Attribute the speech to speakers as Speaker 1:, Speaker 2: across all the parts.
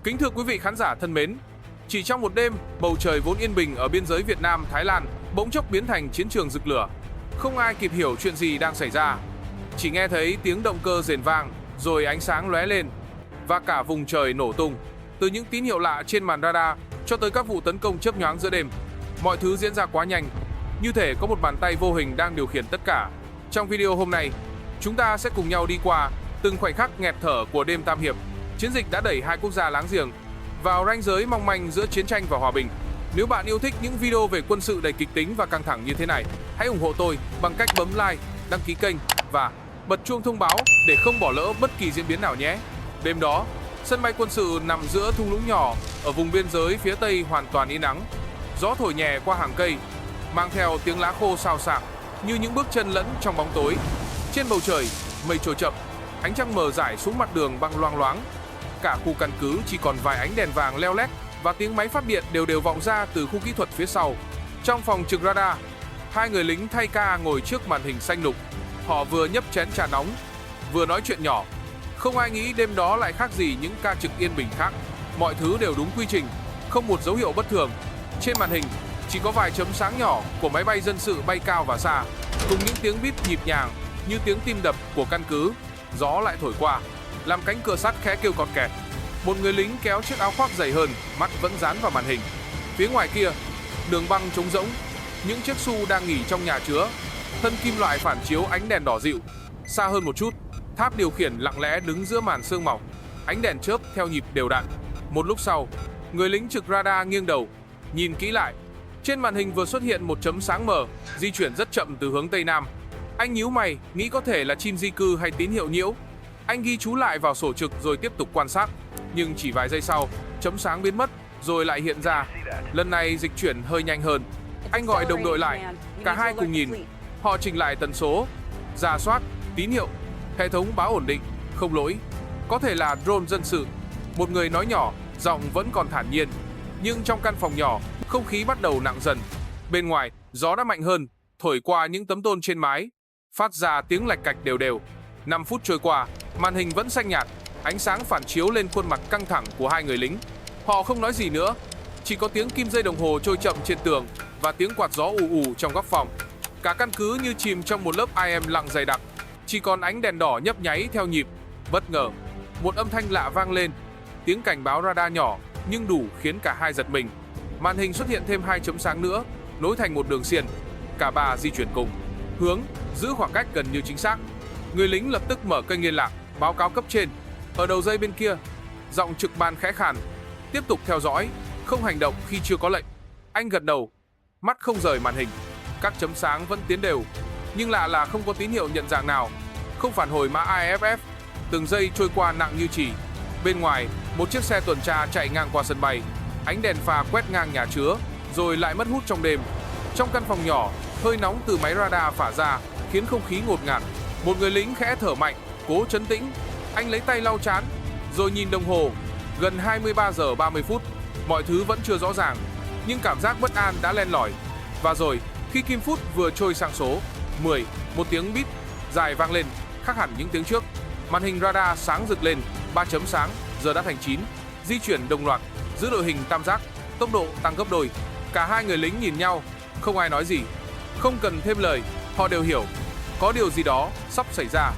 Speaker 1: Kính thưa quý vị khán giả thân mến, chỉ trong một đêm, bầu trời vốn yên bình ở biên giới Việt Nam, Thái Lan bỗng chốc biến thành chiến trường rực lửa. Không ai kịp hiểu chuyện gì đang xảy ra. Chỉ nghe thấy tiếng động cơ rền vang, rồi ánh sáng lóe lên và cả vùng trời nổ tung. Từ những tín hiệu lạ trên màn radar cho tới các vụ tấn công chớp nhoáng giữa đêm, mọi thứ diễn ra quá nhanh, như thể có một bàn tay vô hình đang điều khiển tất cả. Trong video hôm nay, chúng ta sẽ cùng nhau đi qua từng khoảnh khắc nghẹt thở của đêm Tam Hiệp. Chiến dịch đã đẩy hai quốc gia láng giềng vào ranh giới mong manh giữa chiến tranh và hòa bình. Nếu bạn yêu thích những video về quân sự đầy kịch tính và căng thẳng như thế này, hãy ủng hộ tôi bằng cách bấm like, đăng ký kênh và bật chuông thông báo để không bỏ lỡ bất kỳ diễn biến nào nhé. Đêm đó, sân bay quân sự nằm giữa thung lũng nhỏ ở vùng biên giới phía tây hoàn toàn yên ắng. Gió thổi nhẹ qua hàng cây, mang theo tiếng lá khô xào xạc như những bước chân lẫn trong bóng tối. Trên bầu trời, mây trôi chậm, ánh trăng mờ rải xuống mặt đường băng loang loáng. Cả khu căn cứ chỉ còn vài ánh đèn vàng leo lét và tiếng máy phát điện đều vọng ra từ khu kỹ thuật phía sau. Trong phòng trực radar, hai người lính thay ca ngồi trước màn hình xanh lục. Họ vừa nhấp chén trà nóng, vừa nói chuyện nhỏ. Không ai nghĩ đêm đó lại khác gì những ca trực yên bình khác. Mọi thứ đều đúng quy trình, không một dấu hiệu bất thường. Trên màn hình chỉ có vài chấm sáng nhỏ của máy bay dân sự bay cao và xa, cùng những tiếng bíp nhịp nhàng như tiếng tim đập của căn cứ. Gió lại thổi qua, làm cánh cửa sắt khẽ kêu cọt kẹt. Một người lính kéo chiếc áo khoác dày hơn, mắt vẫn dán vào màn hình. Phía ngoài kia, đường băng trống rỗng, những chiếc xu đang nghỉ trong nhà chứa, thân kim loại phản chiếu ánh đèn đỏ dịu. Xa hơn một chút, tháp điều khiển lặng lẽ đứng giữa màn sương mỏng, ánh đèn chớp theo nhịp đều đặn. Một lúc sau, người lính trực radar nghiêng đầu, nhìn kỹ lại. Trên màn hình vừa xuất hiện một chấm sáng mờ, di chuyển rất chậm từ hướng tây nam. Anh nhíu mày, nghĩ có thể là chim di cư hay tín hiệu nhiễu. Anh ghi chú lại vào sổ trực rồi tiếp tục quan sát. Nhưng chỉ vài giây sau, chấm sáng biến mất, rồi lại hiện ra. Lần này dịch chuyển hơi nhanh hơn. Anh gọi đồng đội lại, cả hai cùng nhìn. Họ chỉnh lại tần số, rà soát, tín hiệu. Hệ thống báo ổn định, không lỗi. Có thể là drone dân sự. Một người nói nhỏ, giọng vẫn còn thản nhiên. Nhưng trong căn phòng nhỏ, không khí bắt đầu nặng dần. Bên ngoài, gió đã mạnh hơn, thổi qua những tấm tôn trên mái, phát ra tiếng lạch cạch đều. 5 phút trôi qua, màn hình vẫn xanh nhạt, ánh sáng phản chiếu lên khuôn mặt căng thẳng của hai người lính. Họ không nói gì nữa, chỉ có tiếng kim dây đồng hồ trôi chậm trên tường và tiếng quạt gió ù trong góc phòng. Cả căn cứ như chìm trong một lớp IM lặng dày đặc, chỉ còn ánh đèn đỏ nhấp nháy theo nhịp. Bất ngờ, một âm thanh lạ vang lên, tiếng cảnh báo radar nhỏ nhưng đủ khiến cả hai giật mình. Màn hình xuất hiện thêm hai chấm sáng nữa, nối thành một đường xiên. Cả ba di chuyển cùng hướng, giữ khoảng cách gần như chính xác. Người lính lập tức mở kênh liên lạc, báo cáo cấp trên. Ở đầu dây bên kia, giọng trực ban khẽ khàn, tiếp tục theo dõi, không hành động khi chưa có lệnh. Anh gật đầu, mắt không rời màn hình. Các chấm sáng vẫn tiến đều, nhưng lạ là không có tín hiệu nhận dạng nào, không phản hồi mã IFF. Từng giây trôi qua nặng như chì. Bên ngoài, một chiếc xe tuần tra chạy ngang qua sân bay, ánh đèn pha quét ngang nhà chứa, rồi lại mất hút trong đêm. Trong căn phòng nhỏ, hơi nóng từ máy radar phả ra khiến không khí ngột ngạt. Một người lính khẽ thở mạnh, cố trấn tĩnh. Anh lấy tay lau trán, rồi nhìn đồng hồ. Gần 23 giờ 30 phút, mọi thứ vẫn chưa rõ ràng, nhưng cảm giác bất an đã len lỏi. Và rồi, khi kim phút vừa trôi sang số 10, một tiếng bíp dài vang lên, khác hẳn những tiếng trước. Màn hình radar sáng rực lên, 3 chấm sáng, giờ đã thành 9. Di chuyển đồng loạt, giữ đội hình tam giác, tốc độ tăng gấp đôi. Cả hai người lính nhìn nhau, không ai nói gì. Không cần thêm lời, họ đều hiểu, có điều gì đó sắp xảy ra.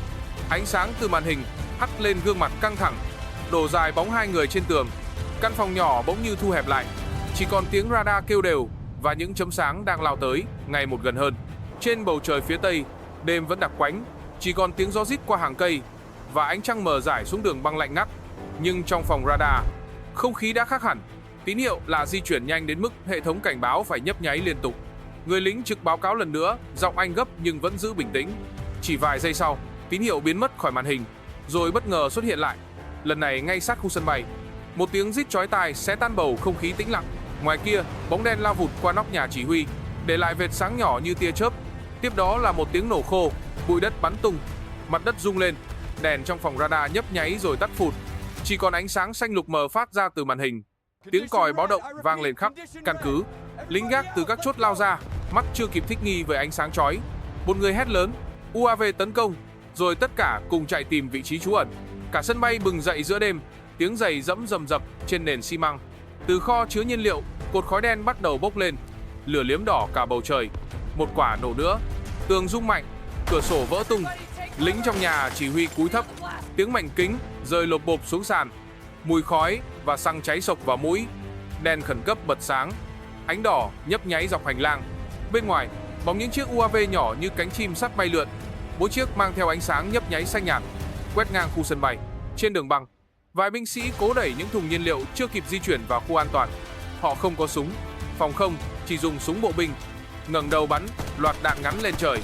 Speaker 1: Ánh sáng từ màn hình hắt lên gương mặt căng thẳng, đổ dài bóng hai người trên tường. Căn phòng nhỏ bỗng như thu hẹp lại, chỉ còn tiếng radar kêu đều và những chấm sáng đang lao tới, ngày một gần hơn. Trên bầu trời phía tây, đêm vẫn đặc quánh, chỉ còn tiếng gió rít qua hàng cây và ánh trăng mờ rải xuống đường băng lạnh ngắt. Nhưng trong phòng radar, không khí đã khác hẳn. Tín hiệu là di chuyển nhanh đến mức hệ thống cảnh báo phải nhấp nháy liên tục. Người lính trực báo cáo lần nữa, giọng anh gấp nhưng vẫn giữ bình tĩnh. Chỉ vài giây sau, tín hiệu biến mất khỏi màn hình, rồi bất ngờ xuất hiện lại. Lần này ngay sát khu sân bay. Một tiếng rít chói tai xé tan bầu không khí tĩnh lặng. Ngoài kia, bóng đen lao vụt qua nóc nhà chỉ huy, để lại vệt sáng nhỏ như tia chớp. Tiếp đó là một tiếng nổ khô, bụi đất bắn tung, mặt đất rung lên. Đèn trong phòng radar nhấp nháy rồi tắt phụt, chỉ còn ánh sáng xanh lục mờ phát ra từ màn hình. Tiếng còi báo động vang lên khắp căn cứ. Lính gác từ các chốt lao ra, mắt chưa kịp thích nghi với ánh sáng chói. Một người hét lớn, UAV tấn công, rồi tất cả cùng chạy tìm vị trí trú ẩn. Cả sân bay bừng dậy giữa đêm, tiếng giày dẫm rầm rập trên nền xi măng. Từ kho chứa nhiên liệu, cột khói đen bắt đầu bốc lên, lửa liếm đỏ cả bầu trời. Một quả nổ nữa, tường rung mạnh, cửa sổ vỡ tung. Lính trong nhà chỉ huy cúi thấp, tiếng mảnh kính rơi lộp bộp xuống sàn. Mùi khói và xăng cháy sộc vào mũi. Đèn khẩn cấp bật sáng, ánh đỏ nhấp nháy dọc hành lang. Bên ngoài, bóng những chiếc UAV nhỏ như cánh chim sắt bay lượn, mỗi chiếc mang theo ánh sáng nhấp nháy xanh nhạt, quét ngang khu sân bay. Trên đường băng, vài binh sĩ cố đẩy những thùng nhiên liệu chưa kịp di chuyển vào khu an toàn. Họ không có súng, phòng không, chỉ dùng súng bộ binh. Ngẩng đầu bắn, loạt đạn ngắn lên trời.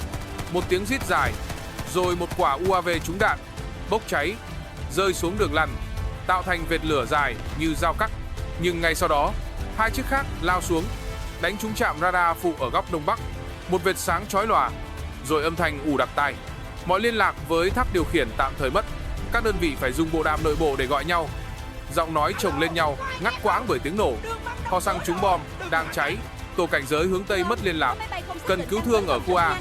Speaker 1: Một tiếng rít dài, rồi một quả UAV trúng đạn, bốc cháy, rơi xuống đường lăn, tạo thành vệt lửa dài như dao cắt. Nhưng ngay sau đó, hai chiếc khác lao xuống, đánh trúng trạm radar phụ ở góc đông bắc. Một vệt sáng chói lòa, rồi âm thanh ù đặc tai. Mọi liên lạc với tháp điều khiển tạm thời mất. Các đơn vị phải dùng bộ đàm nội bộ để gọi nhau. Giọng nói chồng lên nhau, ngắt quãng bởi tiếng nổ. Kho xăng trúng bom, đang cháy. Tổ cảnh giới hướng Tây mất liên lạc. Cần cứu thương ở khu A.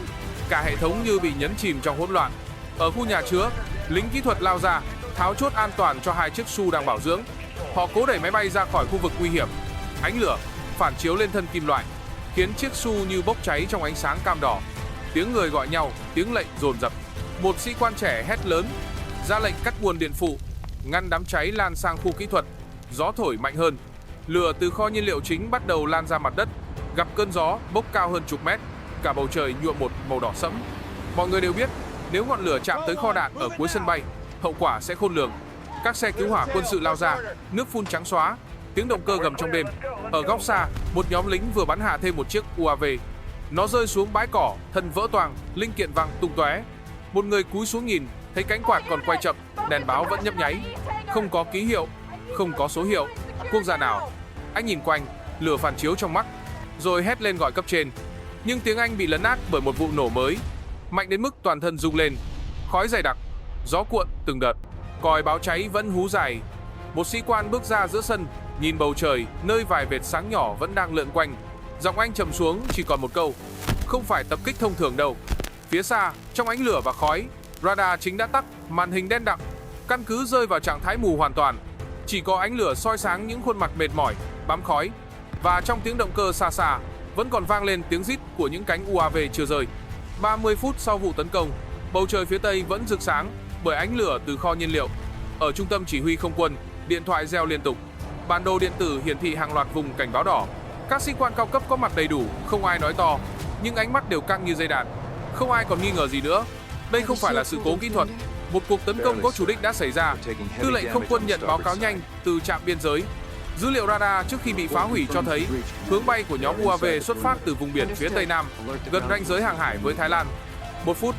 Speaker 1: Cả hệ thống như bị nhấn chìm trong hỗn loạn. Ở khu nhà chứa, lính kỹ thuật lao ra, tháo chốt an toàn cho hai chiếc Su đang bảo dưỡng. Họ cố đẩy máy bay ra khỏi khu vực nguy hiểm. Ánh lửa phản chiếu lên thân kim loại, khiến chiếc Su như bốc cháy trong ánh sáng cam đỏ. Tiếng người gọi nhau, tiếng lệnh dồn dập. Một sĩ quan trẻ hét lớn, ra lệnh cắt nguồn điện phụ, ngăn đám cháy lan sang khu kỹ thuật. Gió thổi mạnh hơn, lửa từ kho nhiên liệu chính bắt đầu lan ra mặt đất, gặp cơn gió bốc cao hơn chục mét, cả bầu trời nhuộm một màu đỏ sẫm. Mọi người đều biết, nếu ngọn lửa chạm tới kho đạn ở cuối sân bay, hậu quả sẽ khôn lường. Các xe cứu hỏa quân sự lao ra, nước phun trắng xóa, tiếng động cơ gầm trong đêm. Ở góc xa, một nhóm lính vừa bắn hạ thêm một chiếc UAV. Nó rơi xuống bãi cỏ, thân vỡ toang, linh kiện văng tung tóe. Một người cúi xuống nhìn, thấy cánh quạt còn quay chậm, đèn báo vẫn nhấp nháy. Không có ký hiệu, không có số hiệu, quốc gia nào. Anh nhìn quanh, lửa phản chiếu trong mắt, rồi hét lên gọi cấp trên. Nhưng tiếng Anh bị lấn át bởi một vụ nổ mới, mạnh đến mức toàn thân rung lên. Khói dày đặc, gió cuộn từng đợt, còi báo cháy vẫn hú dài. Một sĩ quan bước ra giữa sân, nhìn bầu trời, nơi vài vệt sáng nhỏ vẫn đang lượn quanh. Giọng anh trầm xuống chỉ còn một câu: không phải tập kích thông thường đâu. Phía xa, trong ánh lửa và khói, radar chính đã tắt, màn hình đen đặc. Căn cứ rơi vào trạng thái mù hoàn toàn. Chỉ có ánh lửa soi sáng những khuôn mặt mệt mỏi, bám khói. Và trong tiếng động cơ xa xa, vẫn còn vang lên tiếng rít của những cánh UAV chưa rơi. 30 phút sau vụ tấn công, bầu trời phía Tây vẫn rực sáng bởi ánh lửa từ kho nhiên liệu. Ở trung tâm chỉ huy không quân, điện thoại reo liên tục. Bản đồ điện tử hiển thị hàng loạt vùng cảnh báo đỏ. Các sĩ quan cao cấp có mặt đầy đủ, không ai nói to, nhưng ánh mắt đều căng như dây đàn. Không ai còn nghi ngờ gì nữa. Đây không phải là sự cố kỹ thuật. Một cuộc tấn công có chủ đích đã xảy ra. Tư lệnh không quân nhận báo cáo nhanh từ trạm biên giới. Dữ liệu radar trước khi bị phá hủy cho thấy hướng bay của nhóm UAV xuất phát từ vùng biển phía Tây Nam, gần ranh giới hàng hải với Thái Lan. 1 phút,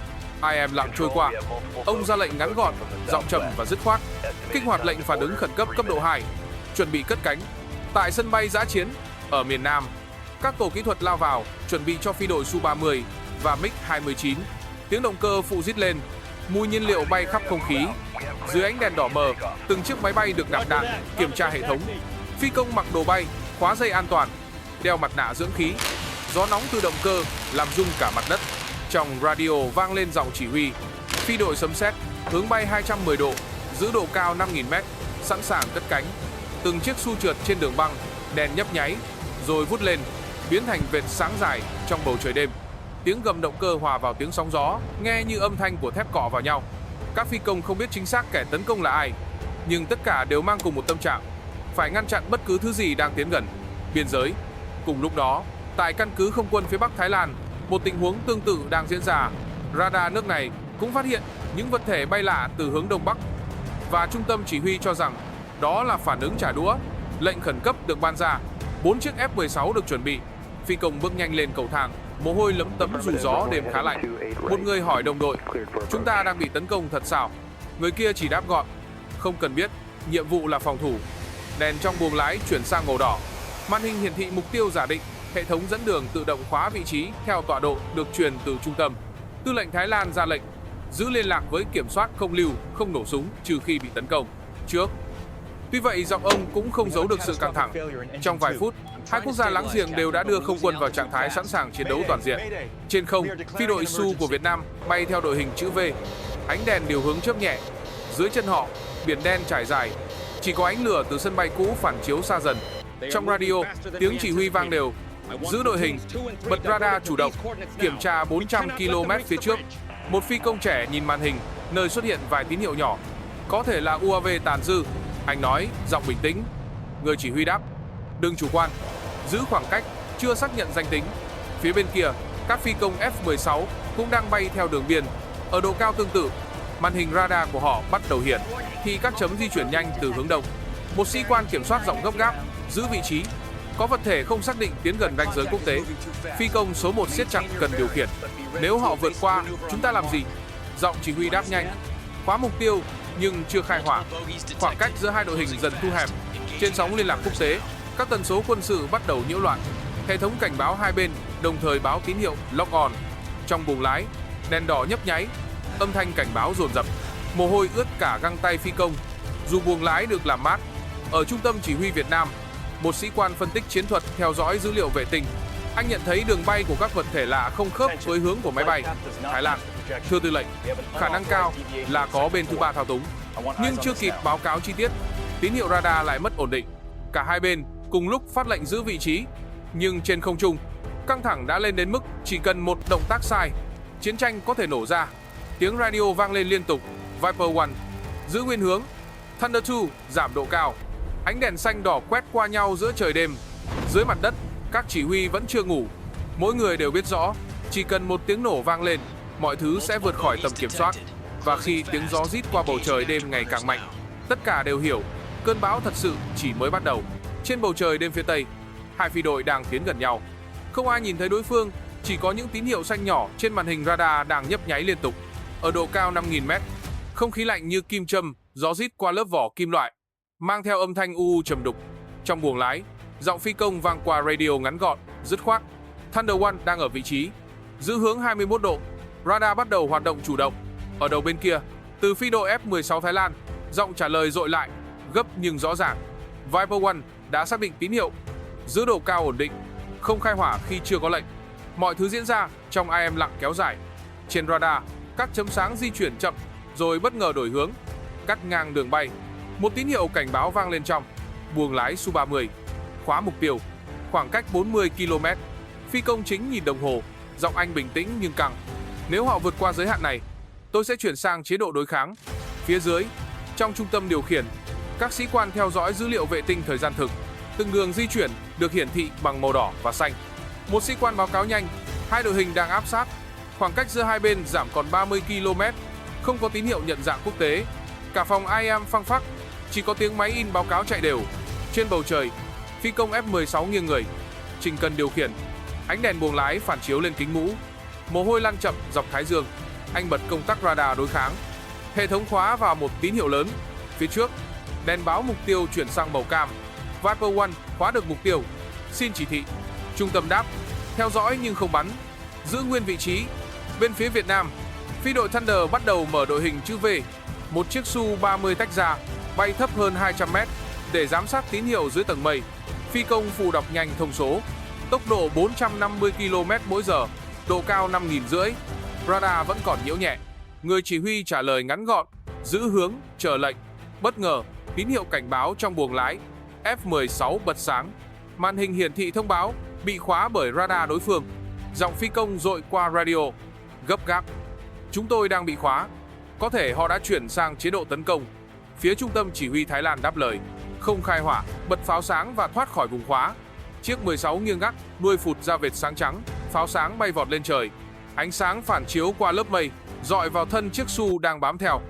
Speaker 1: IM lặng trôi qua. Ông ra lệnh ngắn gọn, giọng trầm và dứt khoát. Kích hoạt lệnh phản ứng khẩn cấp cấp độ 2. Chuẩn bị cất cánh. Tại sân bay dã chiến ở miền Nam, các tổ kỹ thuật lao vào, chuẩn bị cho phi đội Su-30 và MiG-29. Tiếng động cơ phụ rít lên, mùi nhiên liệu bay khắp không khí. Dưới ánh đèn đỏ mờ, từng chiếc máy bay được nạp đạn, kiểm tra hệ thống. Phi công mặc đồ bay, khóa dây an toàn, đeo mặt nạ dưỡng khí. Gió nóng từ động cơ làm rung cả mặt đất. Trong radio vang lên giọng chỉ huy: phi đội sấm sét, hướng bay 210 độ, giữ độ cao 5.000m, sẵn sàng cất cánh. Từng chiếc Su trượt trên đường băng, đèn nhấp nháy, rồi vút lên, biến thành vệt sáng dài trong bầu trời đêm. Tiếng gầm động cơ hòa vào tiếng sóng gió, nghe như âm thanh của thép cọ vào nhau. Các phi công không biết chính xác kẻ tấn công là ai, nhưng tất cả đều mang cùng một tâm trạng: phải ngăn chặn bất cứ thứ gì đang tiến gần biên giới. Cùng lúc đó, tại căn cứ không quân phía Bắc Thái Lan, một tình huống tương tự đang diễn ra. Radar nước này cũng phát hiện những vật thể bay lạ từ hướng Đông Bắc, và trung tâm chỉ huy cho rằng đó là phản ứng trả đũa. Lệnh khẩn cấp được ban ra, 4 chiếc F-16 được chuẩn bị. Phi công bước nhanh lên cầu thang, mồ hôi lấm tấm dù gió đêm khá lạnh. Một người hỏi đồng đội: chúng ta đang bị tấn công thật sao? Người kia chỉ đáp gọn: không cần biết, nhiệm vụ là phòng thủ. Đèn trong buồng lái chuyển sang màu đỏ. Màn hình hiển thị mục tiêu giả định. Hệ thống dẫn đường tự động khóa vị trí theo tọa độ được truyền từ trung tâm. Tư lệnh Thái Lan ra lệnh giữ liên lạc với kiểm soát không lưu, không nổ súng trừ khi bị tấn công trước. Tuy vậy, giọng ông cũng không giấu được sự căng thẳng. Trong vài phút, hai quốc gia láng giềng đều đã đưa không quân vào trạng thái sẵn sàng chiến đấu toàn diện. Trên không, phi đội Su của Việt Nam bay theo đội hình chữ V. Ánh đèn điều hướng chớp nhẹ. Dưới chân họ, biển đen trải dài. Chỉ có ánh lửa từ sân bay cũ phản chiếu xa dần. Trong radio, tiếng chỉ huy vang đều. Giữ đội hình, bật radar chủ động, kiểm tra 400 km phía trước. Một phi công trẻ nhìn màn hình, nơi xuất hiện vài tín hiệu nhỏ. Có thể là UAV tàn dư. Anh nói, giọng bình tĩnh. Người chỉ huy đáp, đừng chủ quan, giữ khoảng cách, chưa xác nhận danh tính. Phía bên kia, các phi công F-16 cũng đang bay theo đường biên. Ở độ cao tương tự, màn hình radar của họ bắt đầu hiện khi các chấm di chuyển nhanh từ hướng đông. Một sĩ quan kiểm soát giọng gấp gáp, giữ vị trí. Có vật thể không xác định tiến gần ranh giới quốc tế. Phi công số 1 siết chặt cần điều khiển. Nếu họ vượt qua, chúng ta làm gì? Giọng chỉ huy đáp nhanh. Khóa mục tiêu nhưng chưa khai hỏa. Khoảng cách giữa hai đội hình dần thu hẹp. Trên sóng liên lạc quốc tế, các tần số quân sự bắt đầu nhiễu loạn. Hệ thống cảnh báo hai bên đồng thời báo tín hiệu lock on. Trong buồng lái, đèn đỏ nhấp nháy, âm thanh cảnh báo dồn dập. Mồ hôi ướt cả găng tay phi công. Dù buồng lái được làm mát, ở trung tâm chỉ huy Việt Nam, một sĩ quan phân tích chiến thuật theo dõi dữ liệu vệ tinh. Anh nhận thấy đường bay của các vật thể lạ không khớp với hướng của máy bay. Thái Lan, thưa tư lệnh, khả năng cao là có bên thứ ba thao túng. Nhưng chưa kịp báo cáo chi tiết, tín hiệu radar lại mất ổn định. Cả hai bên cùng lúc phát lệnh giữ vị trí. Nhưng trên không trung, căng thẳng đã lên đến mức chỉ cần một động tác sai, chiến tranh có thể nổ ra. Tiếng radio vang lên liên tục. Viper 1, giữ nguyên hướng. Thunder 2, giảm độ cao. Ánh đèn xanh đỏ quét qua nhau giữa trời đêm. Dưới mặt đất, các chỉ huy vẫn chưa ngủ. Mỗi người đều biết rõ, chỉ cần một tiếng nổ vang lên, mọi thứ sẽ vượt khỏi tầm kiểm soát. Và khi tiếng gió rít qua bầu trời đêm ngày càng mạnh, tất cả đều hiểu, cơn bão thật sự chỉ mới bắt đầu. Trên bầu trời đêm phía Tây, hai phi đội đang tiến gần nhau. Không ai nhìn thấy đối phương, chỉ có những tín hiệu xanh nhỏ trên màn hình radar đang nhấp nháy liên tục. Ở độ cao 5.000m, không khí lạnh như kim châm, gió rít qua lớp vỏ kim loại, mang theo âm thanh u trầm đục. Trong buồng lái, giọng phi công vang qua radio ngắn gọn, dứt khoát. Thunder 1 đang ở vị trí, giữ hướng 21 độ. Radar bắt đầu hoạt động chủ động. Ở đầu bên kia, từ phi đội F-16 Thái Lan, giọng trả lời dội lại, gấp nhưng rõ ràng. Viper 1 đã xác định tín hiệu, giữ độ cao ổn định, không khai hỏa khi chưa có lệnh. Mọi thứ diễn ra trong im lặng kéo dài. Trên radar, các chấm sáng di chuyển chậm, rồi bất ngờ đổi hướng, cắt ngang đường bay. Một tín hiệu cảnh báo vang lên trong buồng lái Su-30. Khóa mục tiêu, khoảng cách 40 km. Phi công chính nhìn đồng hồ, giọng anh bình tĩnh nhưng căng. Nếu họ vượt qua giới hạn này, tôi sẽ chuyển sang chế độ đối kháng. Phía dưới, trong trung tâm điều khiển, các sĩ quan theo dõi dữ liệu vệ tinh thời gian thực. Từng đường di chuyển được hiển thị bằng màu đỏ và xanh. Một sĩ quan báo cáo nhanh, hai đội hình đang áp sát. Khoảng cách giữa hai bên giảm còn 30 km. Không có tín hiệu nhận dạng quốc tế. Cả phòng IM phăng phắc, chỉ có tiếng máy in báo cáo chạy đều. Trên bầu trời, phi công F-16 nghiêng người, chỉnh cần điều khiển. Ánh đèn buồng lái phản chiếu lên kính mũ. Mồ hôi lăn chậm dọc thái dương. Anh bật công tắc radar đối kháng. Hệ thống khóa vào một tín hiệu lớn. Phía trước, đèn báo mục tiêu chuyển sang màu cam. Viper 1 khóa được mục tiêu. Xin chỉ thị. Trung tâm đáp, theo dõi nhưng không bắn. Giữ nguyên vị trí. Bên phía Việt Nam, phi đội Thunder bắt đầu mở đội hình chữ V. Một chiếc Su-30 tách ra, bay thấp hơn 200m để giám sát tín hiệu dưới tầng mây. Phi công phụ đọc nhanh thông số. Tốc độ 450 km/h, độ cao 5.500. Radar vẫn còn nhiễu nhẹ. Người chỉ huy trả lời ngắn gọn, giữ hướng, chờ lệnh. Bất ngờ, tín hiệu cảnh báo trong buồng lái F-16 bật sáng. Màn hình hiển thị thông báo bị khóa bởi radar đối phương. Giọng phi công dội qua radio, gấp gáp. Chúng tôi đang bị khóa. Có thể họ đã chuyển sang chế độ tấn công. Phía trung tâm chỉ huy Thái Lan đáp lời, không khai hỏa, bật pháo sáng và thoát khỏi vùng khóa. Chiếc 16 nghiêng gác, đuôi phụt ra vệt sáng trắng, pháo sáng bay vọt lên trời. Ánh sáng phản chiếu qua lớp mây, dọi vào thân chiếc Su đang bám theo.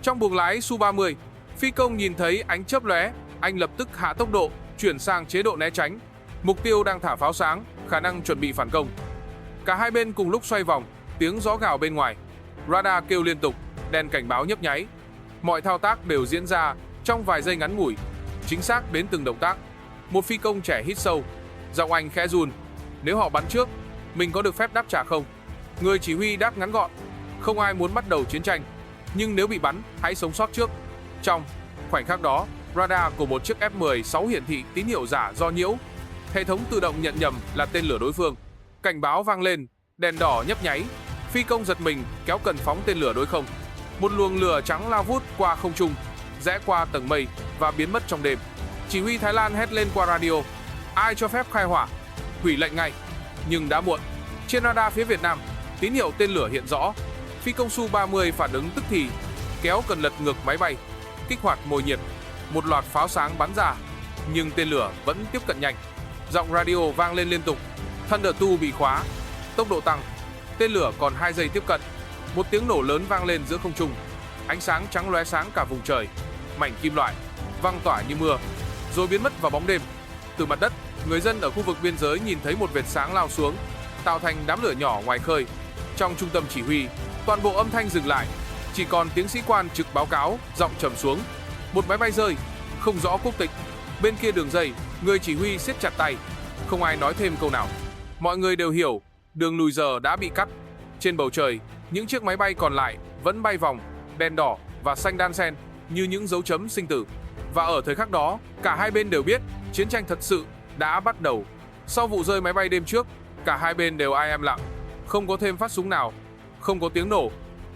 Speaker 1: Trong buồng lái Su-30, phi công nhìn thấy ánh chớp lóe, anh lập tức hạ tốc độ, chuyển sang chế độ né tránh. Mục tiêu đang thả pháo sáng, khả năng chuẩn bị phản công. Cả hai bên cùng lúc xoay vòng, tiếng gió gào bên ngoài. Radar kêu liên tục, đèn cảnh báo nhấp nháy. Mọi thao tác đều diễn ra trong vài giây ngắn ngủi, chính xác đến từng động tác. Một phi công trẻ hít sâu, giọng anh khẽ run. Nếu họ bắn trước, mình có được phép đáp trả không? Người chỉ huy đáp ngắn gọn, không ai muốn bắt đầu chiến tranh, nhưng nếu bị bắn, hãy sống sót trước. Trong khoảnh khắc đó, radar của một chiếc F-16 hiển thị tín hiệu giả do nhiễu. Hệ thống tự động nhận nhầm là tên lửa đối phương. Cảnh báo vang lên, đèn đỏ nhấp nháy. Phi công giật mình, kéo cần phóng tên lửa đối không. Một luồng lửa trắng lao vút qua không trung, rẽ qua tầng mây, và biến mất trong đêm. Chỉ huy Thái Lan hét lên qua radio: "Ai cho phép khai hỏa? Hủy lệnh ngay!" Nhưng đã muộn. Trên radar phía Việt Nam, tín hiệu tên lửa hiện rõ. Phi công Su-30 phản ứng tức thì, kéo cần lật ngược máy bay, kích hoạt mồi nhiệt. Một loạt pháo sáng bắn ra, nhưng tên lửa vẫn tiếp cận nhanh. Giọng radio vang lên liên tục: Thunder 2 bị khóa, tốc độ tăng. Tên lửa còn 2 giây tiếp cận. Một tiếng nổ lớn vang lên giữa không trung. Ánh sáng trắng lóe sáng cả vùng trời. Mảnh kim loại văng tỏa như mưa, rồi biến mất vào bóng đêm. Từ mặt đất, người dân ở khu vực biên giới nhìn thấy một vệt sáng lao xuống, tạo thành đám lửa nhỏ ngoài khơi. Trong trung tâm chỉ huy, toàn bộ âm thanh dừng lại, chỉ còn tiếng sĩ quan trực báo cáo, giọng trầm xuống: "Một máy bay rơi, không rõ quốc tịch." Bên kia đường dây, người chỉ huy siết chặt tay, không ai nói thêm câu nào. Mọi người đều hiểu, đường lùi giờ đã bị cắt. Trên bầu trời, những chiếc máy bay còn lại vẫn bay vòng, đèn đỏ và xanh đan xen như những dấu chấm sinh tử. Và ở thời khắc đó, cả hai bên đều biết chiến tranh thật sự đã bắt đầu. Sau vụ rơi máy bay đêm trước, cả hai bên đều im lặng, không có thêm phát súng nào, không có tiếng nổ.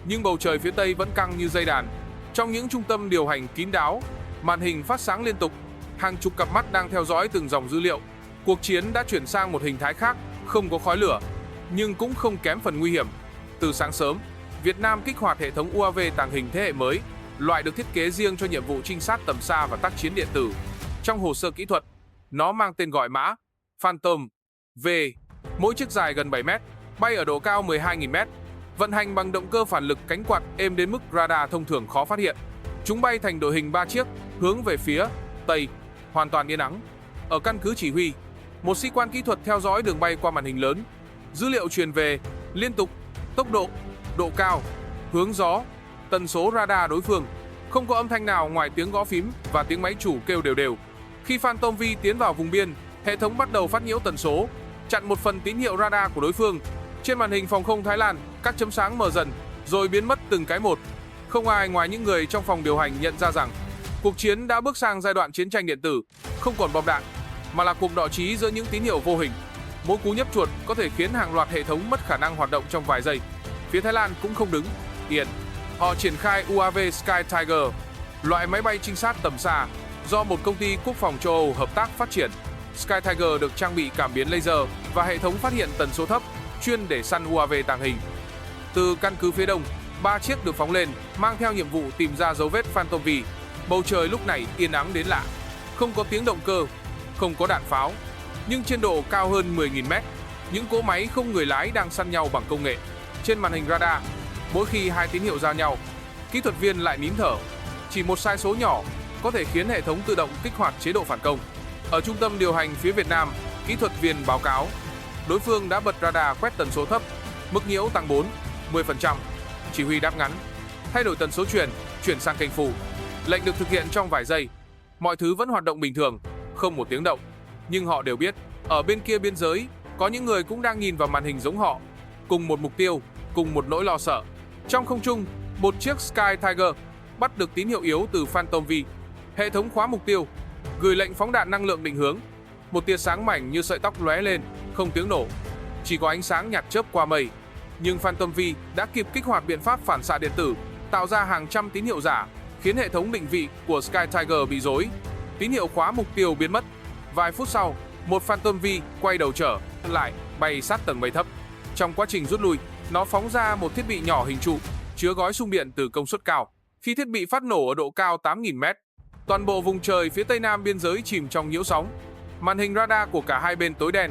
Speaker 1: Nhưng bầu trời phía Tây vẫn căng như dây đàn. Trong những trung tâm điều hành kín đáo, màn hình phát sáng liên tục, hàng chục cặp mắt đang theo dõi từng dòng dữ liệu. Cuộc chiến đã chuyển sang một hình thái khác, không có khói lửa, nhưng cũng không kém phần nguy hiểm. Từ sáng sớm, Việt Nam kích hoạt hệ thống UAV tàng hình thế hệ mới, loại được thiết kế riêng cho nhiệm vụ trinh sát tầm xa và tác chiến điện tử. Trong hồ sơ kỹ thuật, nó mang tên gọi mã Phantom V. Mỗi chiếc dài gần 7 mét, bay ở độ cao 12.000 mét, vận hành bằng động cơ phản lực cánh quạt êm đến mức radar thông thường khó phát hiện. Chúng bay thành đội hình 3 chiếc, hướng về phía Tây, hoàn toàn yên ắng. Ở căn cứ chỉ huy, một sĩ quan kỹ thuật theo dõi đường bay qua màn hình lớn. Dữ liệu truyền về liên tục: tốc độ, độ cao, hướng gió, tần số radar đối phương. Không có âm thanh nào ngoài tiếng gõ phím và tiếng máy chủ kêu đều đều. Khi Phantom V tiến vào vùng biên, hệ thống bắt đầu phát nhiễu tần số, chặn một phần tín hiệu radar của đối phương. Trên màn hình phòng không Thái Lan, các chấm sáng mờ dần, rồi biến mất từng cái một. Không ai ngoài những người trong phòng điều hành nhận ra rằng cuộc chiến đã bước sang giai đoạn chiến tranh điện tử, không còn bom đạn, mà là cuộc đọ trí giữa những tín hiệu vô hình. Mỗi cú nhấp chuột có thể khiến hàng loạt hệ thống mất khả năng hoạt động trong vài giây. Phía Thái Lan cũng không đứng yên. Họ triển khai UAV Sky Tiger, loại máy bay trinh sát tầm xa do một công ty quốc phòng châu Âu hợp tác phát triển. Sky Tiger được trang bị cảm biến laser và hệ thống phát hiện tần số thấp, chuyên để săn UAV tàng hình. Từ căn cứ phía đông, 3 chiếc được phóng lên, mang theo nhiệm vụ tìm ra dấu vết Phantom V. Bầu trời lúc này yên ắng đến lạ, không có tiếng động cơ, không có đạn pháo. Nhưng trên độ cao hơn 10.000 mét, những cỗ máy không người lái đang săn nhau bằng công nghệ. Trên màn hình radar, mỗi khi hai tín hiệu giao nhau, kỹ thuật viên lại nín thở. Chỉ một sai số nhỏ có thể khiến hệ thống tự động kích hoạt chế độ phản công. Ở trung tâm điều hành phía Việt Nam, kỹ thuật viên báo cáo đối phương đã bật radar quét tần số thấp, mức nhiễu tăng 4-10%. Chỉ huy đáp ngắn: thay đổi tần số chuyển sang kênh phụ. Lệnh được thực hiện trong vài giây. Mọi thứ vẫn hoạt động bình thường, không một tiếng động. Nhưng họ đều biết, ở bên kia biên giới, có những người cũng đang nhìn vào màn hình giống họ, cùng một mục tiêu, cùng một nỗi lo sợ. Trong không trung, một chiếc Sky Tiger bắt được tín hiệu yếu từ Phantom V. Hệ thống khóa mục tiêu, gửi lệnh phóng đạn năng lượng định hướng. Một tia sáng mảnh như sợi tóc lóe lên, không tiếng nổ, chỉ có ánh sáng nhạt chớp qua mây. Nhưng Phantom V đã kịp kích hoạt biện pháp phản xạ điện tử, tạo ra hàng trăm tín hiệu giả, khiến hệ thống định vị của Sky Tiger bị rối. Tín hiệu khóa mục tiêu biến mất. Vài phút sau, một Phantom V quay đầu trở lại, bay sát tầng mây thấp. Trong quá trình rút lui, nó phóng ra một thiết bị nhỏ hình trụ, chứa gói xung điện từ công suất cao. Khi thiết bị phát nổ ở độ cao 8.000 mét, toàn bộ vùng trời phía tây nam biên giới chìm trong nhiễu sóng. Màn hình radar của cả hai bên tối đen.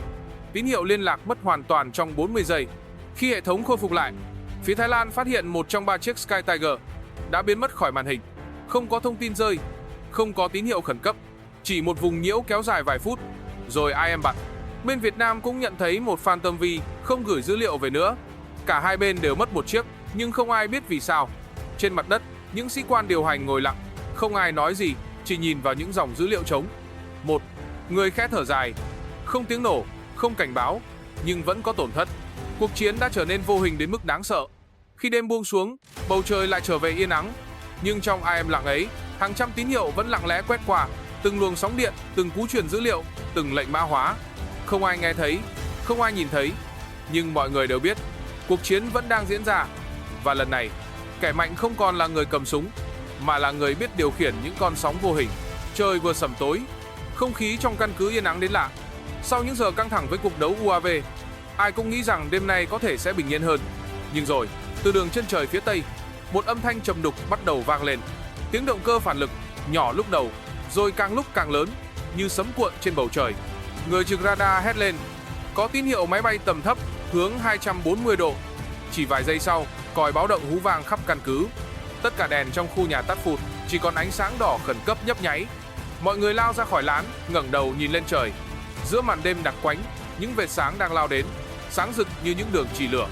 Speaker 1: Tín hiệu liên lạc mất hoàn toàn trong 40 giây. Khi hệ thống khôi phục lại, phía Thái Lan phát hiện một trong 3 chiếc Sky Tiger đã biến mất khỏi màn hình. Không có thông tin rơi, không có tín hiệu khẩn cấp, chỉ một vùng nhiễu kéo dài vài phút, rồi im bặt. Bên Việt Nam cũng nhận thấy một Phantom V không gửi dữ liệu về nữa. Cả hai bên đều mất một chiếc, nhưng không ai biết vì sao. Trên mặt đất, những sĩ quan điều hành ngồi lặng, không ai nói gì, chỉ nhìn vào những dòng dữ liệu trống. Một người khẽ thở dài, không tiếng nổ, không cảnh báo, nhưng vẫn có tổn thất. Cuộc chiến đã trở nên vô hình đến mức đáng sợ. Khi đêm buông xuống, bầu trời lại trở về yên ắng. Nhưng trong im lặng ấy, hàng trăm tín hiệu vẫn lặng lẽ quét qua, từng luồng sóng điện, từng cú truyền dữ liệu, từng lệnh mã hóa. Không ai nghe thấy, không ai nhìn thấy, nhưng mọi người đều biết, cuộc chiến vẫn đang diễn ra. Và lần này, kẻ mạnh không còn là người cầm súng, mà là người biết điều khiển những con sóng vô hình. Trời vừa sẩm tối, không khí trong căn cứ yên ắng đến lạ. Sau những giờ căng thẳng với cuộc đấu UAV, ai cũng nghĩ rằng đêm nay có thể sẽ bình yên hơn. Nhưng rồi, từ đường chân trời phía tây, một âm thanh trầm đục bắt đầu vang lên. Tiếng động cơ phản lực, nhỏ lúc đầu, rồi càng lúc càng lớn, như sấm cuộn trên bầu trời. Người trực radar hét lên, có tín hiệu máy bay tầm thấp, hướng 240 độ. Chỉ vài giây sau, còi báo động hú vang khắp căn cứ. Tất cả đèn trong khu nhà tắt phụt, chỉ còn ánh sáng đỏ khẩn cấp nhấp nháy. Mọi người lao ra khỏi lán, ngẩng đầu nhìn lên trời. Giữa màn đêm đặc quánh, những vệt sáng đang lao đến, sáng rực như những đường chỉ lửa.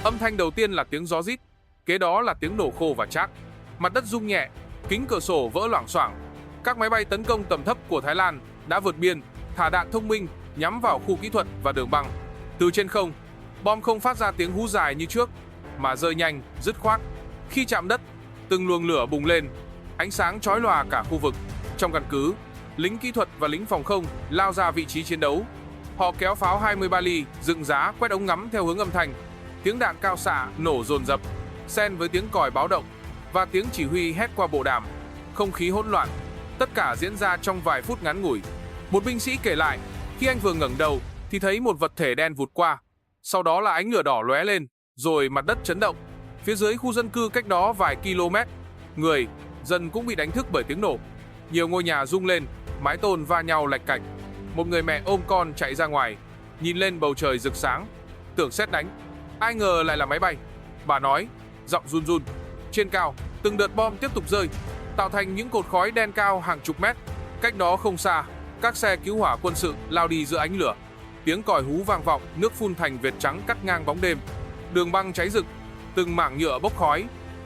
Speaker 1: Âm thanh đầu tiên là tiếng gió rít, kế đó là tiếng nổ khô và chát. Mặt đất rung nhẹ, kính cửa sổ vỡ loảng xoảng. Các máy bay tấn công tầm thấp của Thái Lan đã vượt biên, thả đạn thông minh nhắm vào khu kỹ thuật và đường băng. Từ trên không, bom không phát ra tiếng hú dài như trước, mà rơi nhanh, dứt khoát. Khi chạm đất, từng luồng lửa bùng lên, ánh sáng chói lòa cả khu vực. Trong căn cứ, lính kỹ thuật và lính phòng không lao ra vị trí chiến đấu. Họ kéo pháo 23 ly, dựng giá, quét ống ngắm theo hướng âm thanh. Tiếng đạn cao xạ nổ dồn dập, xen với tiếng còi báo động và tiếng chỉ huy hét qua bộ đàm. Không khí hỗn loạn, tất cả diễn ra trong vài phút ngắn ngủi. Một binh sĩ kể lại, khi anh vừa ngẩng đầu thì thấy một vật thể đen vụt qua. Sau đó là ánh lửa đỏ lóe lên, rồi mặt đất chấn động. Phía dưới khu dân cư cách đó vài km, người, dân cũng bị đánh thức bởi tiếng nổ. Nhiều ngôi nhà rung lên, mái tôn va nhau lạch cạch. Một người mẹ ôm con chạy ra ngoài, nhìn lên bầu trời rực sáng, tưởng sét đánh. Ai ngờ lại là máy bay. Bà nói, giọng run run. Trên cao, từng đợt bom tiếp tục rơi, tạo thành những cột khói đen cao hàng chục mét. Cách đó không xa, các xe cứu hỏa quân sự lao đi giữa ánh lửa. Tiếng còi hú vang vọng, nước phun thành vệt trắng cắt ngang bóng đêm. Đường băng cháy rực, từng mảng nhựa bốc khói,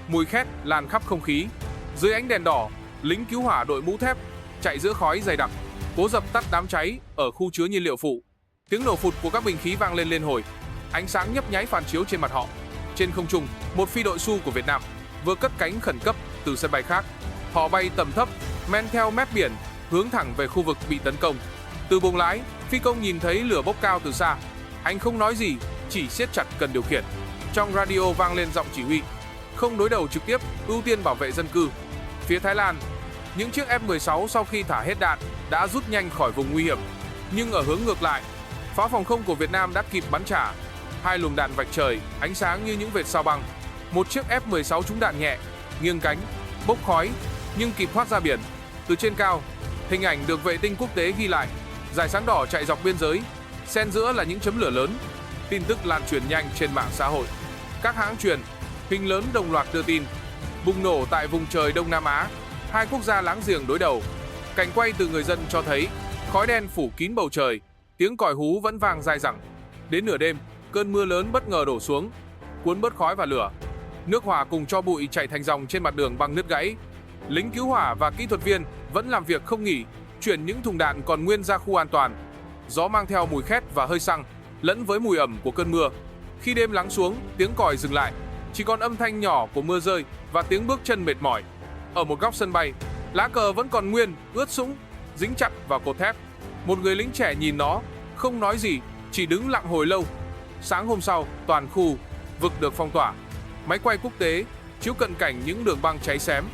Speaker 1: mùi khét lan khắp không khí. Dưới ánh đèn đỏ, lính cứu hỏa đội mũ thép chạy giữa khói dày đặc, cố dập tắt đám cháy ở khu chứa nhiên liệu phụ. Tiếng nổ phụt của các bình khí vang lên liên hồi, ánh sáng nhấp nháy phản chiếu trên mặt họ. Trên không trung, một phi đội Su của Việt Nam vừa cất cánh khẩn cấp từ sân bay khác. Họ bay tầm thấp, men theo mép biển, hướng thẳng về khu vực bị tấn công. Từ buồng lái, phi công nhìn thấy lửa bốc cao từ xa. Anh không nói gì, chỉ siết chặt cần điều khiển. Trong radio vang lên giọng chỉ huy, không đối đầu trực tiếp, ưu tiên bảo vệ dân cư. Phía Thái Lan, những chiếc F-16 sau khi thả hết đạn đã rút nhanh khỏi vùng nguy hiểm. Nhưng ở hướng ngược lại, pháo phòng không của Việt Nam đã kịp bắn trả. Hai luồng đạn vạch trời, ánh sáng như những vệt sao băng. Một chiếc F-16 trúng đạn nhẹ, nghiêng cánh, bốc khói, nhưng kịp thoát ra biển. Từ trên cao, hình ảnh được vệ tinh quốc tế ghi lại. Dải sáng đỏ chạy dọc biên giới, xen giữa là những chấm lửa lớn. Tin tức lan truyền nhanh trên mạng xã hội. Các hãng truyền, hình lớn đồng loạt đưa tin. Bùng nổ tại vùng trời Đông Nam Á, hai quốc gia láng giềng đối đầu. Cảnh quay từ người dân cho thấy khói đen phủ kín bầu trời, tiếng còi hú vẫn vang dai dẳng. Đến nửa đêm, cơn mưa lớn bất ngờ đổ xuống, cuốn bớt khói và lửa. Nước hỏa cùng tro bụi chảy thành dòng trên mặt đường băng nứt gãy. Lính cứu hỏa và kỹ thuật viên vẫn làm việc không nghỉ, chuyển những thùng đạn còn nguyên ra khu an toàn. Gió mang theo mùi khét và hơi xăng, lẫn với mùi ẩm của cơn mưa. Khi đêm lắng xuống, tiếng còi dừng lại, chỉ còn âm thanh nhỏ của mưa rơi và tiếng bước chân mệt mỏi. Ở một góc sân bay, lá cờ vẫn còn nguyên, ướt sũng, dính chặt vào cột thép. Một người lính trẻ nhìn nó, không nói gì, chỉ đứng lặng hồi lâu. Sáng hôm sau, toàn khu vực được phong tỏa. Máy quay quốc tế chiếu cận cảnh những đường băng cháy xém,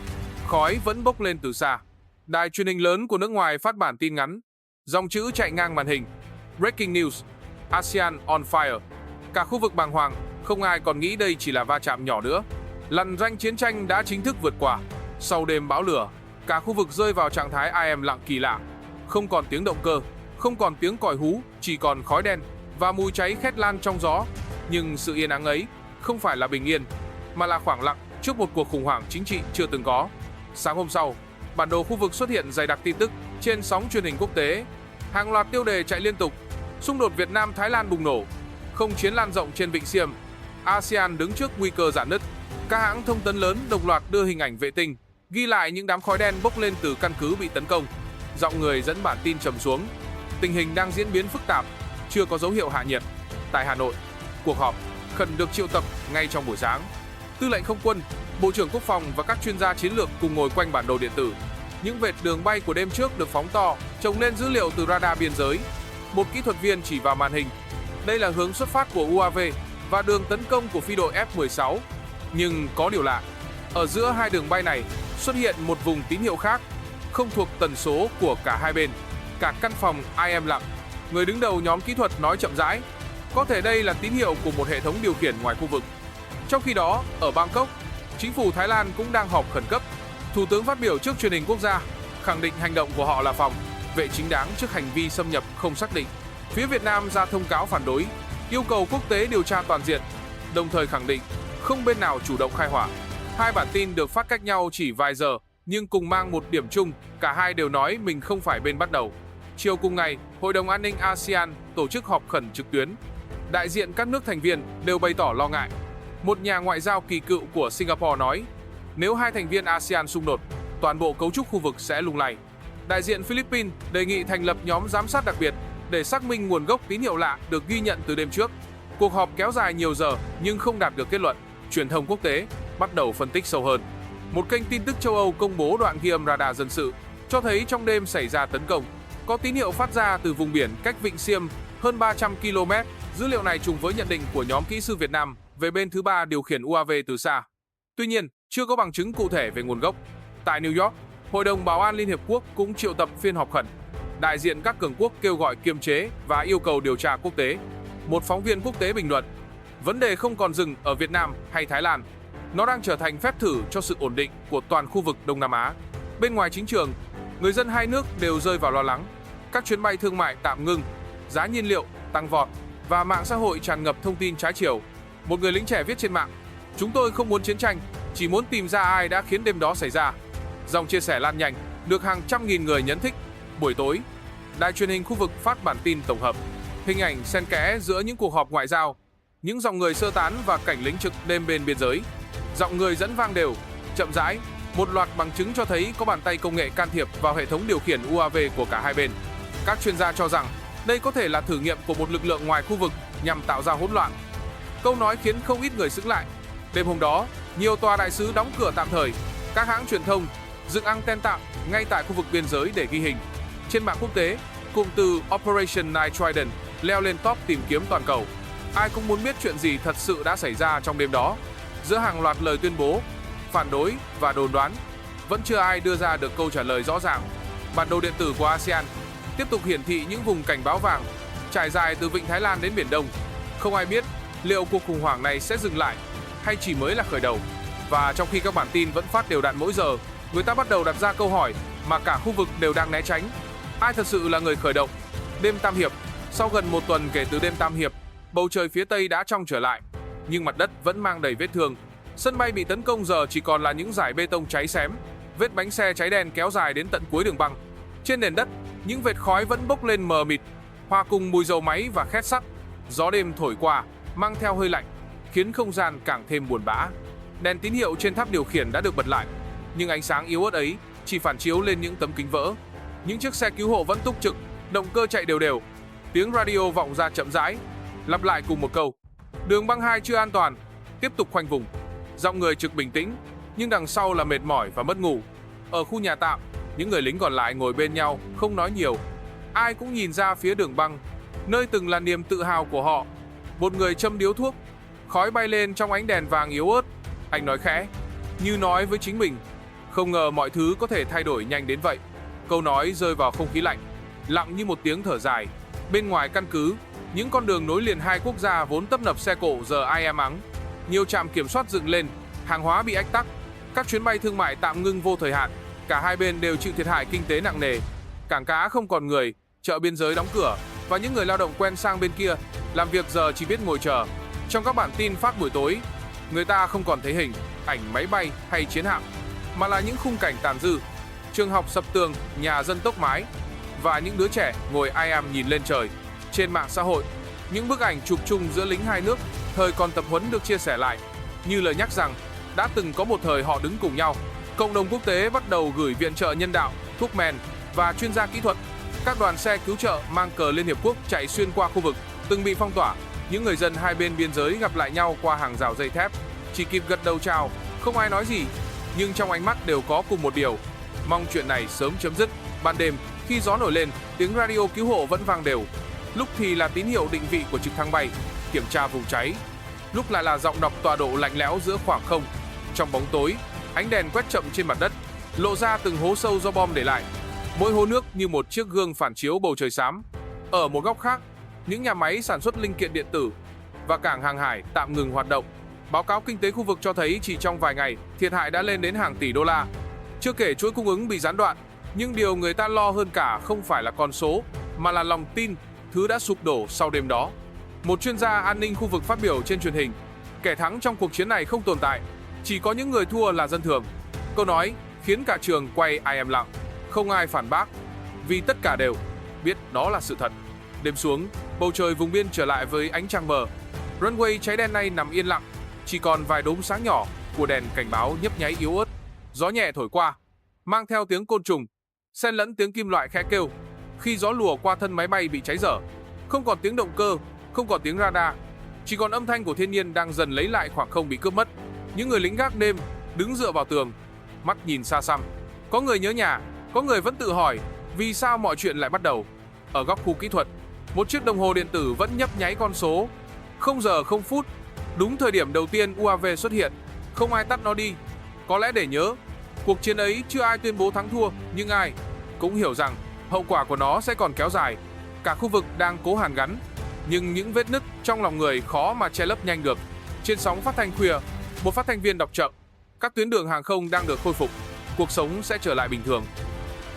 Speaker 1: khói vẫn bốc lên từ xa. Đài truyền hình lớn của nước ngoài phát bản tin ngắn, dòng chữ chạy ngang màn hình: Breaking news, ASEAN on fire. Cả khu vực bàng hoàng, không ai còn nghĩ đây chỉ là va chạm nhỏ nữa. Lằn ranh chiến tranh đã chính thức vượt qua. Sau đêm bão lửa, cả khu vực rơi vào trạng thái im lặng kỳ lạ. Không còn tiếng động cơ, không còn tiếng còi hú, chỉ còn khói đen và mùi cháy khét lan trong gió. Nhưng sự yên ắng ấy không phải là bình yên, mà là khoảng lặng trước một cuộc khủng hoảng chính trị chưa từng có. Sáng hôm sau, bản đồ khu vực xuất hiện dày đặc tin tức trên sóng truyền hình quốc tế. Hàng loạt tiêu đề chạy liên tục. Xung đột Việt Nam-Thái Lan bùng nổ, không chiến lan rộng trên Vịnh Xiêm, ASEAN đứng trước nguy cơ rạn nứt. Các hãng thông tấn lớn đồng loạt đưa hình ảnh vệ tinh, ghi lại những đám khói đen bốc lên từ căn cứ bị tấn công. Giọng người dẫn bản tin trầm xuống. Tình hình đang diễn biến phức tạp, chưa có dấu hiệu hạ nhiệt. Tại Hà Nội, cuộc họp khẩn được triệu tập ngay trong buổi sáng. Tư lệnh Không quân, Bộ trưởng Quốc phòng và các chuyên gia chiến lược cùng ngồi quanh bản đồ điện tử. Những vệt đường bay của đêm trước được phóng to, chồng lên dữ liệu từ radar biên giới. Một kỹ thuật viên chỉ vào màn hình. Đây là hướng xuất phát của UAV và đường tấn công của phi đội F-16. Nhưng có điều lạ, ở giữa hai đường bay này xuất hiện một vùng tín hiệu khác, không thuộc tần số của cả hai bên. Cả căn phòng ai im lặng. Người đứng đầu nhóm kỹ thuật nói chậm rãi. Có thể đây là tín hiệu của một hệ thống điều khiển ngoài khu vực. Trong khi đó, ở Bangkok, chính phủ Thái Lan cũng đang họp khẩn cấp. Thủ tướng phát biểu trước truyền hình quốc gia, khẳng định hành động của họ là phòng vệ chính đáng trước hành vi xâm nhập không xác định. Phía Việt Nam ra thông cáo phản đối, yêu cầu quốc tế điều tra toàn diện, đồng thời khẳng định không bên nào chủ động khai hỏa. Hai bản tin được phát cách nhau chỉ vài giờ, nhưng cùng mang một điểm chung, cả hai đều nói mình không phải bên bắt đầu. Chiều cùng ngày, Hội đồng An ninh ASEAN tổ chức họp khẩn trực tuyến. Đại diện các nước thành viên đều bày tỏ lo ngại. Một nhà ngoại giao kỳ cựu của Singapore nói, nếu hai thành viên ASEAN xung đột, toàn bộ cấu trúc khu vực sẽ lung lay. Đại diện Philippines đề nghị thành lập nhóm giám sát đặc biệt để xác minh nguồn gốc tín hiệu lạ được ghi nhận từ đêm trước. Cuộc họp kéo dài nhiều giờ nhưng không đạt được kết luận. Truyền thông quốc tế bắt đầu phân tích sâu hơn. Một kênh tin tức châu Âu công bố đoạn ghi âm radar dân sự cho thấy trong đêm xảy ra tấn công, có tín hiệu phát ra từ vùng biển cách Vịnh Xiêm hơn 300 km. Dữ liệu này trùng với nhận định của nhóm kỹ sư Việt Nam về bên thứ ba điều khiển UAV từ xa. Tuy nhiên, chưa có bằng chứng cụ thể về nguồn gốc. Tại New York, Hội đồng Bảo an Liên Hiệp Quốc cũng triệu tập phiên họp khẩn. Đại diện các cường quốc kêu gọi kiềm chế và yêu cầu điều tra quốc tế. Một phóng viên quốc tế bình luận, vấn đề không còn dừng ở Việt Nam hay Thái Lan. Nó đang trở thành phép thử cho sự ổn định của toàn khu vực Đông Nam Á. Bên ngoài chính trường, người dân hai nước đều rơi vào lo lắng. Các chuyến bay thương mại tạm ngưng, giá nhiên liệu tăng vọt và mạng xã hội tràn ngập thông tin trái chiều. Một người lính trẻ viết trên mạng, chúng tôi không muốn chiến tranh, chỉ muốn tìm ra ai đã khiến đêm đó xảy ra. Dòng chia sẻ lan nhanh, được hàng trăm nghìn người nhấn thích. Buổi tối, đài truyền hình khu vực phát bản tin tổng hợp. Hình ảnh xen kẽ giữa những cuộc họp ngoại giao, những dòng người sơ tán và cảnh lính trực đêm bên biên giới. Giọng người dẫn vang đều, chậm rãi. Một loạt bằng chứng cho thấy có bàn tay công nghệ can thiệp vào hệ thống điều khiển UAV của cả hai bên. Các chuyên gia cho rằng đây có thể là thử nghiệm của một lực lượng ngoài khu vực nhằm tạo ra hỗn loạn. Câu nói khiến không ít người sững lại. Đêm hôm đó, nhiều tòa đại sứ đóng cửa tạm thời, các hãng truyền thông dựng anten tạm ngay tại khu vực biên giới để ghi hình. Trên mạng quốc tế, cụm từ Operation Night Trident leo lên top tìm kiếm toàn cầu. Ai cũng muốn biết chuyện gì thật sự đã xảy ra trong đêm đó. Giữa hàng loạt lời tuyên bố, phản đối và đồn đoán, vẫn chưa ai đưa ra được câu trả lời rõ ràng. Bản đồ điện tử của ASEAN tiếp tục hiển thị những vùng cảnh báo vàng trải dài từ Vịnh Thái Lan đến Biển Đông. Không ai biết liệu cuộc khủng hoảng này sẽ dừng lại hay chỉ mới là khởi đầu. Và trong khi các bản tin vẫn phát đều đặn mỗi giờ, người ta bắt đầu đặt ra câu hỏi mà cả khu vực đều đang né tránh. Ai thật sự là người khởi động? Đêm Tam Hiệp. Sau gần một tuần kể từ đêm Tam Hiệp, bầu trời phía Tây đã trong trở lại, nhưng mặt đất vẫn mang đầy vết thương. Sân bay bị tấn công giờ chỉ còn là những dải bê tông cháy xém, vết bánh xe cháy đen kéo dài đến tận cuối đường băng. Trên nền đất, những vệt khói vẫn bốc lên mờ mịt, hòa cùng mùi dầu máy và khét sắt. Gió đêm thổi qua, mang theo hơi lạnh, khiến không gian càng thêm buồn bã. Đèn tín hiệu trên tháp điều khiển đã được bật lại, nhưng ánh sáng yếu ớt ấy chỉ phản chiếu lên những tấm kính vỡ. Những chiếc xe cứu hộ vẫn túc trực, động cơ chạy đều đều. Tiếng radio vọng ra chậm rãi, lặp lại cùng một câu: đường băng 2 chưa an toàn, tiếp tục khoanh vùng. Giọng người trực bình tĩnh, nhưng đằng sau là mệt mỏi và mất ngủ. Ở khu nhà tạm, những người lính còn lại ngồi bên nhau, không nói nhiều. Ai cũng nhìn ra phía đường băng, nơi từng là niềm tự hào của họ. Một người châm điếu thuốc, khói bay lên trong ánh đèn vàng yếu ớt. Anh nói khẽ, như nói với chính mình, không ngờ mọi thứ có thể thay đổi nhanh đến vậy. Câu nói rơi vào không khí lạnh, lặng như một tiếng thở dài. Bên ngoài căn cứ, những con đường nối liền hai quốc gia vốn tấp nập xe cộ giờ ai em ắng. Nhiều trạm kiểm soát dựng lên, hàng hóa bị ách tắc, các chuyến bay thương mại tạm ngưng vô thời hạn. Cả hai bên đều chịu thiệt hại kinh tế nặng nề. Cảng cá không còn người, chợ biên giới đóng cửa và những người lao động quen sang bên kia làm việc giờ chỉ biết ngồi chờ. Trong các bản tin phát buổi tối, người ta không còn thấy hình, ảnh máy bay hay chiến hạm, mà là những khung cảnh tàn dư, trường học sập tường, nhà dân tốc mái và những đứa trẻ ngồi ai am nhìn lên trời. Trên mạng xã hội, những bức ảnh chụp chung giữa lính hai nước thời còn tập huấn được chia sẻ lại, như lời nhắc rằng đã từng có một thời họ đứng cùng nhau. Cộng đồng quốc tế bắt đầu gửi viện trợ nhân đạo, thuốc men và chuyên gia kỹ thuật. Các đoàn xe cứu trợ mang cờ Liên Hiệp Quốc chạy xuyên qua khu vực từng bị phong tỏa. Những người dân hai bên biên giới gặp lại nhau qua hàng rào dây thép, chỉ kịp gật đầu chào, không ai nói gì, nhưng trong ánh mắt đều có cùng một điều: mong chuyện này sớm chấm dứt. Ban đêm, khi gió nổi lên, tiếng radio cứu hộ vẫn vang đều. Lúc thì là tín hiệu định vị của trực thăng bay, kiểm tra vùng cháy. Lúc lại là giọng đọc tọa độ lạnh lẽo giữa khoảng không. Trong bóng tối, ánh đèn quét chậm trên mặt đất, lộ ra từng hố sâu do bom để lại. Mỗi hố nước như một chiếc gương phản chiếu bầu trời xám. Ở một góc khác, những nhà máy sản xuất linh kiện điện tử và cảng hàng hải tạm ngừng hoạt động. Báo cáo kinh tế khu vực cho thấy chỉ trong vài ngày, thiệt hại đã lên đến hàng tỷ đô la. Chưa kể chuỗi cung ứng bị gián đoạn, nhưng điều người ta lo hơn cả không phải là con số, mà là lòng tin, thứ đã sụp đổ sau đêm đó. Một chuyên gia an ninh khu vực phát biểu trên truyền hình, kẻ thắng trong cuộc chiến này không tồn tại, chỉ có những người thua là dân thường. Câu nói khiến cả trường quay ai im lặng, không ai phản bác, vì tất cả đều biết đó là sự thật. Đêm xuống, bầu trời vùng biên trở lại với ánh trăng mờ. Runway cháy đen nay nằm yên lặng, chỉ còn vài đốm sáng nhỏ của đèn cảnh báo nhấp nháy yếu ớt. Gió nhẹ thổi qua, mang theo tiếng côn trùng, xen lẫn tiếng kim loại khẽ kêu. Khi gió lùa qua thân máy bay bị cháy dở, không còn tiếng động cơ, không còn tiếng radar, chỉ còn âm thanh của thiên nhiên đang dần lấy lại khoảng không bị cướp mất. Những người lính gác đêm đứng dựa vào tường, mắt nhìn xa xăm. Có người nhớ nhà, có người vẫn tự hỏi vì sao mọi chuyện lại bắt đầu. Ở góc khu kỹ thuật, một chiếc đồng hồ điện tử vẫn nhấp nháy con số 0 giờ 0 phút, đúng thời điểm đầu tiên UAV xuất hiện. Không ai tắt nó đi, có lẽ để nhớ cuộc chiến ấy chưa ai tuyên bố thắng thua, nhưng ai cũng hiểu rằng hậu quả của nó sẽ còn kéo dài. Cả khu vực đang cố hàn gắn, nhưng những vết nứt trong lòng người khó mà che lấp nhanh được. Trên sóng phát thanh khuya, một phát thanh viên đọc chậm: các tuyến đường hàng không đang được khôi phục, cuộc sống sẽ trở lại bình thường.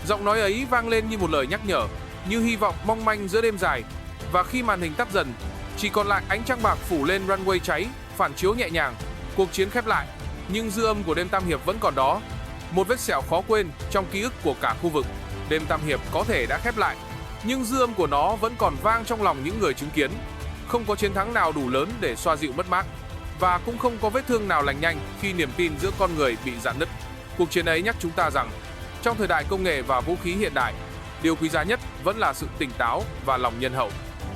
Speaker 1: Giọng nói ấy vang lên như một lời nhắc nhở, như hy vọng mong manh giữa đêm dài. Và khi màn hình tắt dần, chỉ còn lại ánh trăng bạc phủ lên runway cháy, phản chiếu nhẹ nhàng. Cuộc chiến khép lại, nhưng dư âm của đêm Tam Hiệp vẫn còn đó, một vết sẹo khó quên trong ký ức của cả khu vực. Đêm Tam Hiệp có thể đã khép lại, nhưng dư âm của nó vẫn còn vang trong lòng những người chứng kiến. Không có chiến thắng nào đủ lớn để xoa dịu mất mát, và cũng không có vết thương nào lành nhanh khi niềm tin giữa con người bị rạn nứt. Cuộc chiến ấy nhắc chúng ta rằng, trong thời đại công nghệ và vũ khí hiện đại, điều quý giá nhất vẫn là sự tỉnh táo và lòng nhân hậu.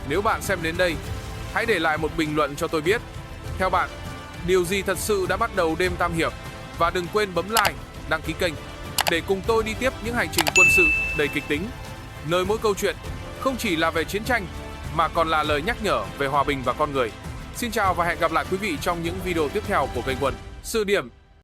Speaker 1: Nếu bạn xem đến đây, hãy để lại một bình luận cho tôi biết. Theo bạn, điều gì thật sự đã bắt đầu đêm Tam Hiệp? Và đừng quên bấm like, đăng ký kênh để cùng tôi đi tiếp những hành trình quân sự đầy kịch tính, nơi mỗi câu chuyện không chỉ là về chiến tranh mà còn là lời nhắc nhở về hòa bình và con người. Xin chào và hẹn gặp lại quý vị trong những video tiếp theo của kênh Quân Sự Điểm.